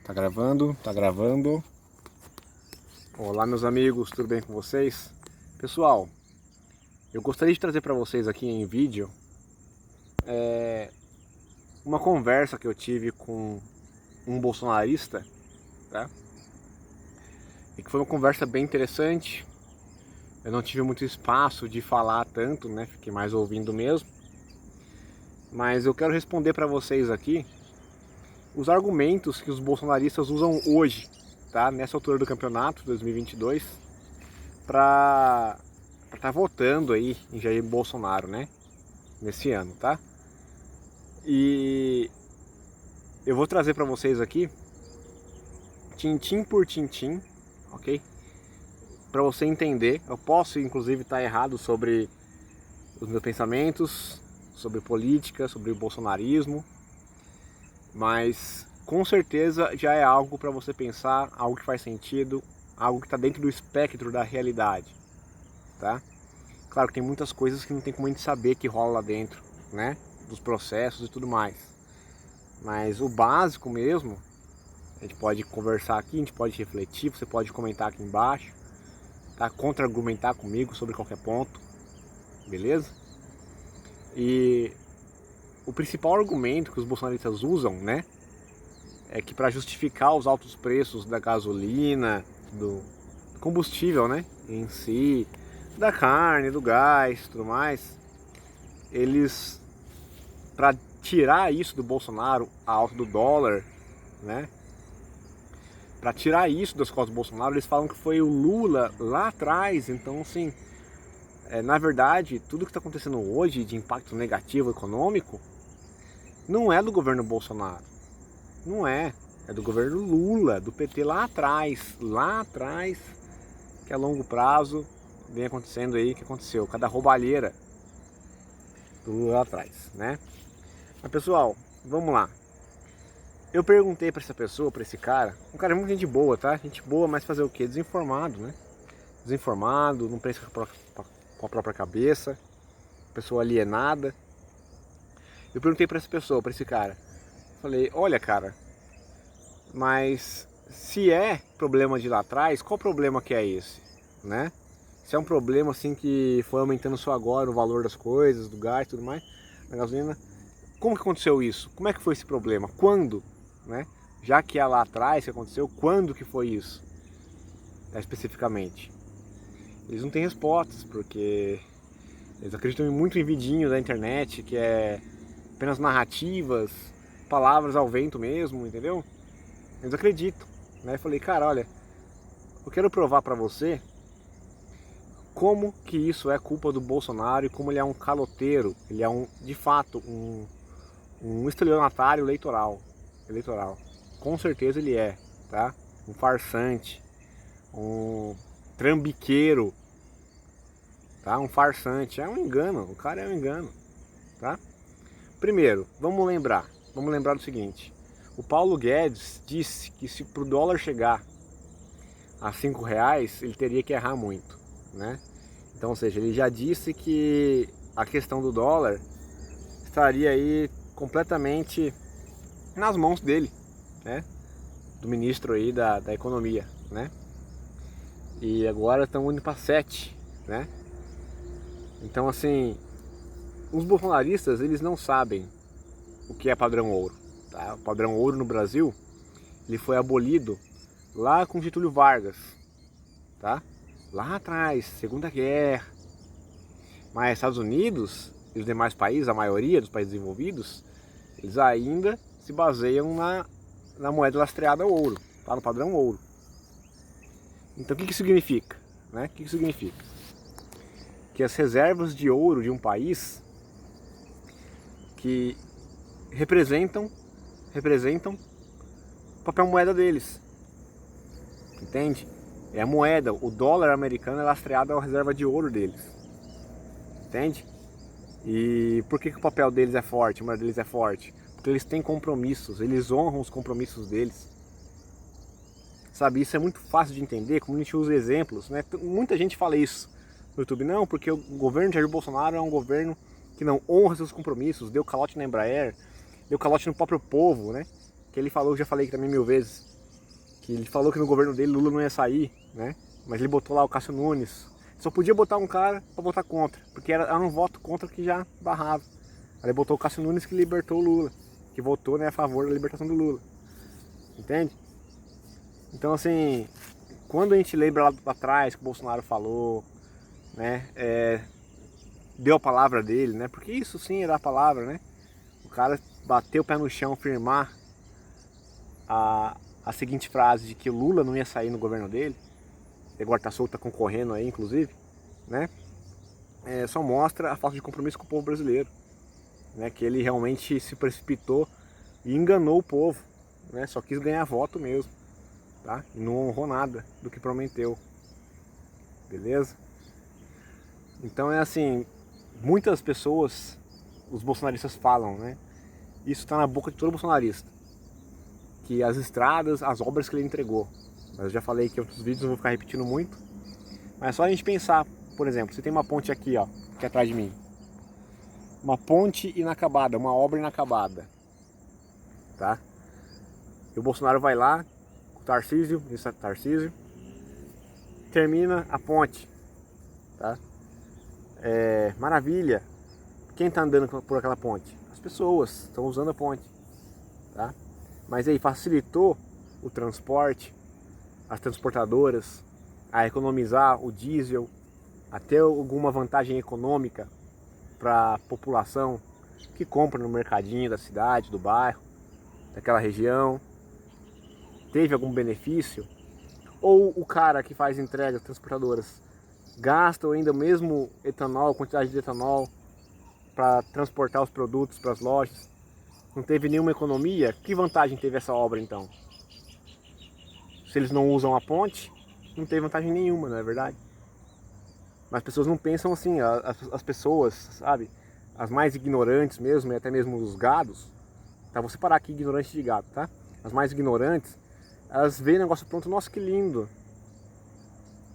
Tá gravando, tá gravando. Olá, meus amigos, tudo bem com vocês? Pessoal, eu gostaria de trazer para vocês aqui em vídeo uma conversa que eu tive com um bolsonarista, tá? E que foi uma conversa bem interessante. Eu não tive muito espaço de falar tanto, né? Fiquei mais ouvindo mesmo. Mas eu quero responder para vocês aqui os argumentos que os bolsonaristas usam hoje, tá? Nessa altura do campeonato 2022, para estar votando aí em Jair Bolsonaro, né? Nesse ano, tá? E eu vou trazer para vocês aqui, tintim por tintim, ok? Para você entender. Eu posso, inclusive, estar errado sobre os meus pensamentos, sobre política, sobre o bolsonarismo, mas com certeza já é algo para você pensar, algo que faz sentido, algo que está dentro do espectro da realidade, tá? Claro que tem muitas coisas que não tem como a gente saber que rola lá dentro, né? Dos processos e tudo mais. Mas o básico mesmo, a gente pode conversar aqui, a gente pode refletir, você pode comentar aqui embaixo, tá? Contra-argumentar comigo sobre qualquer ponto, beleza? E o principal argumento que os bolsonaristas usam, né? É que para justificar os altos preços da gasolina, do combustível, né? Em si, da carne, do gás, tudo mais, eles, para tirar isso do Bolsonaro, a alta do dólar, né? Para tirar isso das costas do Bolsonaro, eles falam que foi o Lula lá atrás. Então, assim, na verdade, tudo que está acontecendo hoje de impacto negativo econômico não é do governo Bolsonaro, não é. É do governo Lula, do PT lá atrás, que a longo prazo vem acontecendo aí, que aconteceu, cada roubalheira do Lula lá atrás, né? Mas pessoal, vamos lá. Eu perguntei pra essa pessoa, pra esse cara, um cara muito gente boa, tá? Gente boa, mas fazer o quê? Desinformado, né? Desinformado, não pensa com a própria cabeça, pessoa alienada. Eu perguntei pra essa pessoa, pra esse cara, falei, olha cara, mas se é problema de lá atrás, qual problema que é esse, né? Se é um problema assim que foi aumentando só agora o valor das coisas, do gás e tudo mais, da gasolina, como que aconteceu isso? Como é que foi esse problema? Quando, né? Já que é lá atrás que aconteceu, quando que foi isso, especificamente? Eles não têm respostas, porque eles acreditam muito em vidinho da internet, que é apenas narrativas, palavras ao vento mesmo, entendeu? Eles acreditam, né? Eu falei, cara, olha, eu quero provar pra você como que isso é culpa do Bolsonaro e como ele é um caloteiro, ele é de fato um estelionatário eleitoral. Com certeza ele é, tá? Um farsante, um trambiqueiro, tá? Um farsante, é um engano, o cara é um engano, tá? Primeiro, vamos lembrar do seguinte, o Paulo Guedes disse que se pro dólar chegar a R$ 5, ele teria que errar muito, né? Então, ou seja, ele já disse que a questão do dólar estaria aí completamente nas mãos dele, né? Do ministro aí da economia, né? E agora estão indo para 7, né? Então, assim, os bolsonaristas, eles não sabem o que é padrão ouro, tá? O padrão ouro no Brasil, ele foi abolido lá com Getúlio Vargas, tá? Lá atrás, Segunda Guerra. Mas Estados Unidos e os demais países, a maioria dos países desenvolvidos, eles ainda se baseiam na moeda lastreada ao ouro, tá? No padrão ouro. Então o que significa? Né? O que significa? Que as reservas de ouro de um país que representam o papel moeda deles, entende? É a moeda, o dólar americano é lastreado à reserva de ouro deles, entende? E por que o papel deles é forte, a moeda deles é forte? Porque eles têm compromissos, eles honram os compromissos deles. Sabe, isso é muito fácil de entender, como a gente usa exemplos, né? Muita gente fala isso no YouTube, não, porque o governo de Jair Bolsonaro é um governo que não honra seus compromissos, deu calote na Embraer, deu calote no próprio povo, né? que ele falou, já falei aqui também 1000 vezes, que ele falou que no governo dele Lula não ia sair, né? Mas ele botou lá o Cássio Nunes. Só podia botar um cara pra votar contra, porque era um voto contra que já barrava. Aí ele botou o Cássio Nunes que libertou o Lula, que votou, né, a favor da libertação do Lula. Entende? Então, assim, quando a gente lembra lá atrás que o Bolsonaro falou, né, deu a palavra dele, né, porque isso sim era a palavra, né, o cara bateu o pé no chão, firmar a seguinte frase de que o Lula não ia sair no governo dele, e agora tá solto, tá concorrendo aí, inclusive, né, só mostra a falta de compromisso com o povo brasileiro, né, que ele realmente se precipitou e enganou o povo, né, só quis ganhar voto mesmo, tá? E não honrou nada do que prometeu, beleza? Então é assim, muitas pessoas, os bolsonaristas falam, né? Isso tá na boca de todo bolsonarista, que as estradas, as obras que ele entregou. Mas eu já falei aqui em outros vídeos, não vou ficar repetindo muito. Mas é só a gente pensar, por exemplo, você tem uma ponte aqui, ó, aqui atrás de mim. Uma ponte inacabada, uma obra inacabada, tá? E o Bolsonaro vai lá, com o Tarcísio, termina a ponte, tá? Maravilha. Quem está andando por aquela ponte? As pessoas estão usando a ponte, tá? Mas aí facilitou o transporte, as transportadoras a economizar o diesel, a ter alguma vantagem econômica para a população que compra no mercadinho da cidade, do bairro, daquela região. Teve algum benefício? Ou o cara que faz entregas transportadoras gasta ainda o mesmo etanol, quantidade de etanol para transportar os produtos para as lojas? Não teve nenhuma economia? Que vantagem teve essa obra então? Se eles não usam a ponte, não teve vantagem nenhuma, não é verdade? Mas as pessoas não pensam assim, as pessoas, sabe? As mais ignorantes mesmo, e até mesmo os gados, tá? Vou separar aqui ignorante de gado, tá? As mais ignorantes, elas veem o negócio pronto, nossa, que lindo.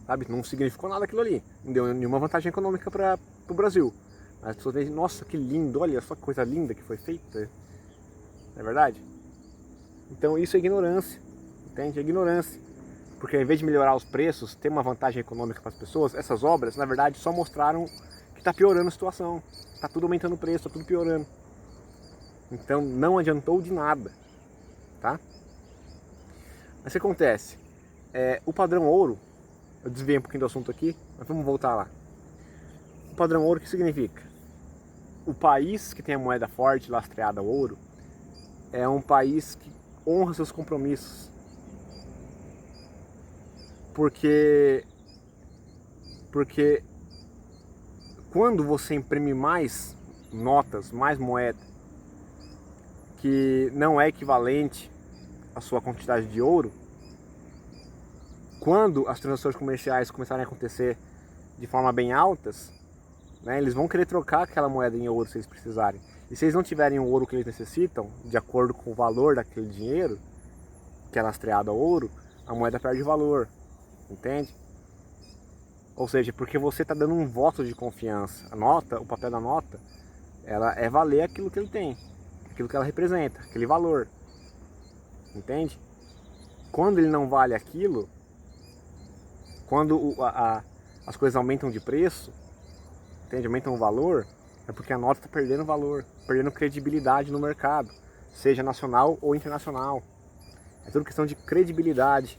Sabe? Não significou nada aquilo ali. Não deu nenhuma vantagem econômica para o Brasil. Mas as pessoas veem, nossa, que lindo, olha só que coisa linda que foi feita. Não é verdade? Então isso é ignorância. Entende? É ignorância. Porque ao invés de melhorar os preços, ter uma vantagem econômica para as pessoas, essas obras, na verdade, só mostraram que está piorando a situação. Está tudo aumentando o preço, está tudo piorando. Então não adiantou de nada. Tá? Mas o que acontece? O padrão ouro, eu desviei um pouquinho do assunto aqui, mas vamos voltar lá. O padrão ouro, o que significa? O país que tem a moeda forte, lastreada ao ouro, é um país que honra seus compromissos. Porque quando você imprime mais notas, mais moeda, que não é equivalente à sua quantidade de ouro, quando as transações comerciais começarem a acontecer de forma bem altas, né, eles vão querer trocar aquela moeda em ouro se eles precisarem. E se eles não tiverem o ouro que eles necessitam, de acordo com o valor daquele dinheiro, que é lastreado a ouro, a moeda perde valor. Entende? Ou seja, porque você está dando um voto de confiança. A nota, o papel da nota, ela é valer aquilo que ele tem, aquilo que ela representa, aquele valor. Entende? Quando ele não vale aquilo, quando as coisas aumentam de preço, entende? Aumentam o valor, é porque a nota está perdendo valor, perdendo credibilidade no mercado, seja nacional ou internacional. É tudo questão de credibilidade.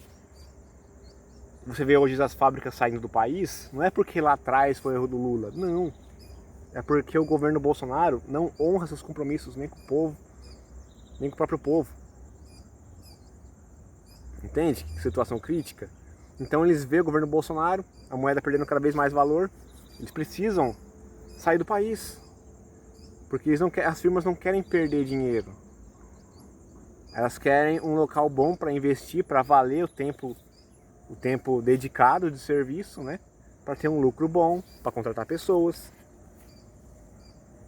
Você vê hoje as fábricas saindo do país, não é porque lá atrás foi erro do Lula, não. É porque o governo Bolsonaro não honra seus compromissos nem com o povo, nem com o próprio povo. Entende? Que situação crítica. Então eles veem o governo Bolsonaro, a moeda perdendo cada vez mais valor, eles precisam sair do país. Porque eles não querem, as firmas não querem perder dinheiro. Elas querem um local bom para investir, para valer o tempo dedicado de serviço, né? Para ter um lucro bom, para contratar pessoas.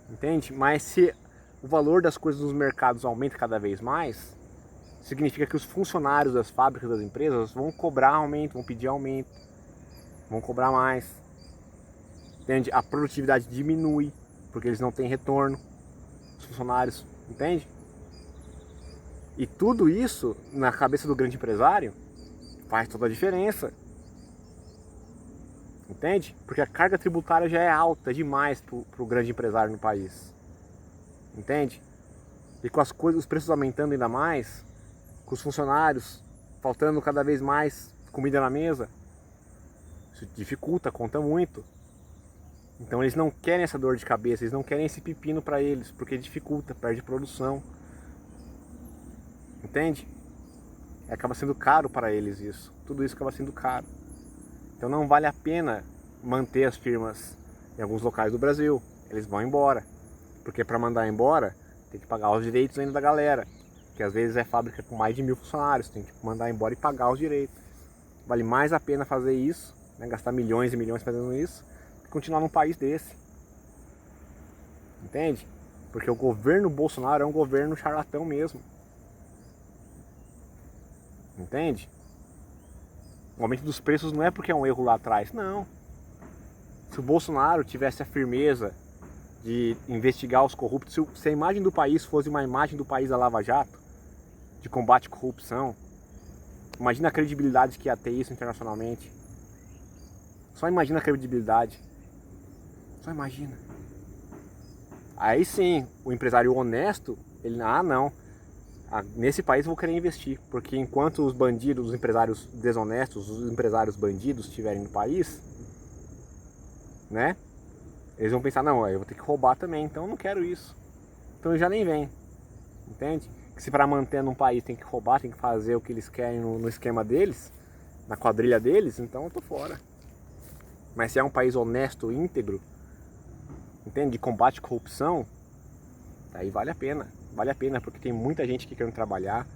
Entende? Mas se o valor das coisas nos mercados aumenta cada vez mais, significa que os funcionários das fábricas, das empresas, vão cobrar aumento, vão pedir aumento, vão cobrar mais. Entende? A produtividade diminui, porque eles não têm retorno, os funcionários, entende? E tudo isso, na cabeça do grande empresário, faz toda a diferença. Entende? Porque a carga tributária já é alta demais para o grande empresário no país. Entende? E com as coisas, os preços aumentando ainda mais, com os funcionários faltando cada vez mais comida na mesa, isso dificulta, conta muito. Então eles não querem essa dor de cabeça, eles não querem esse pepino para eles, porque dificulta, perde produção. Entende? Acaba sendo caro para eles isso. Tudo isso acaba sendo caro. Então não vale a pena manter as firmas em alguns locais do Brasil. Eles vão embora. Porque para mandar embora, tem que pagar os direitos ainda da galera. Que às vezes é fábrica com mais de 1000 funcionários. Tem que mandar embora e pagar os direitos. Vale mais a pena fazer isso, né, gastar milhões e milhões fazendo isso, que continuar num país desse. Entende? Porque o governo Bolsonaro é um governo charlatão mesmo. Entende? O aumento dos preços não é porque é um erro lá atrás, não. Se o Bolsonaro tivesse a firmeza de investigar os corruptos, se a imagem do país fosse uma imagem do país da Lava Jato, de combate à corrupção, imagina a credibilidade que ia ter isso internacionalmente. Só imagina a credibilidade. Só imagina. Aí sim, o empresário honesto, ele, não, nesse país eu vou querer investir, porque enquanto os bandidos, os empresários desonestos, os empresários bandidos estiverem no país, né? Eles vão pensar, não, eu vou ter que roubar também, então eu não quero isso. Então já nem vem. Entende? Que se para manter num país tem que roubar, tem que fazer o que eles querem no esquema deles, na quadrilha deles, então eu tô fora. Mas se é um país honesto, íntegro, entende? De combate à corrupção, aí vale a pena. Vale a pena, porque tem muita gente que querendo trabalhar,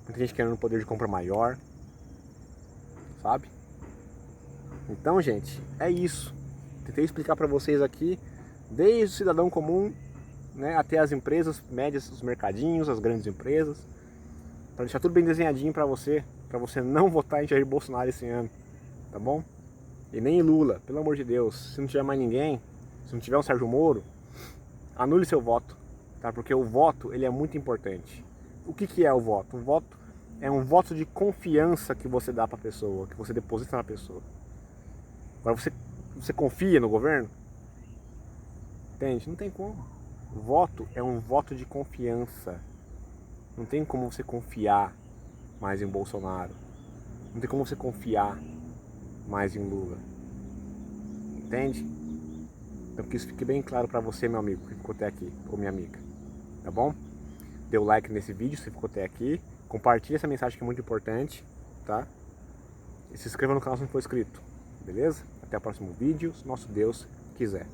muita gente querendo um poder de compra maior, sabe? Então, gente, é isso. Tentei explicar para vocês aqui, desde o cidadão comum, né, até as empresas médias, os mercadinhos, as grandes empresas, para deixar tudo bem desenhadinho para você não votar em Jair Bolsonaro esse ano, tá bom? E nem em Lula, pelo amor de Deus. Se não tiver mais ninguém, se não tiver um Sérgio Moro, anule seu voto, tá? Porque o voto, ele é muito importante. O que é o voto? O voto é um voto de confiança que você dá para a pessoa, que você deposita na pessoa. Agora você confia no governo? Entende? Não tem como. O voto é um voto de confiança. Não tem como você confiar mais em Bolsonaro. Não tem como você confiar mais em Lula. Entende? Então que isso fique bem claro para você, meu amigo, que ficou até aqui, ou minha amiga. Tá bom? Dê o like nesse vídeo se ficou até aqui. Compartilhe essa mensagem que é muito importante, tá? E se inscreva no canal se não for inscrito. Beleza? Até o próximo vídeo, se nosso Deus quiser.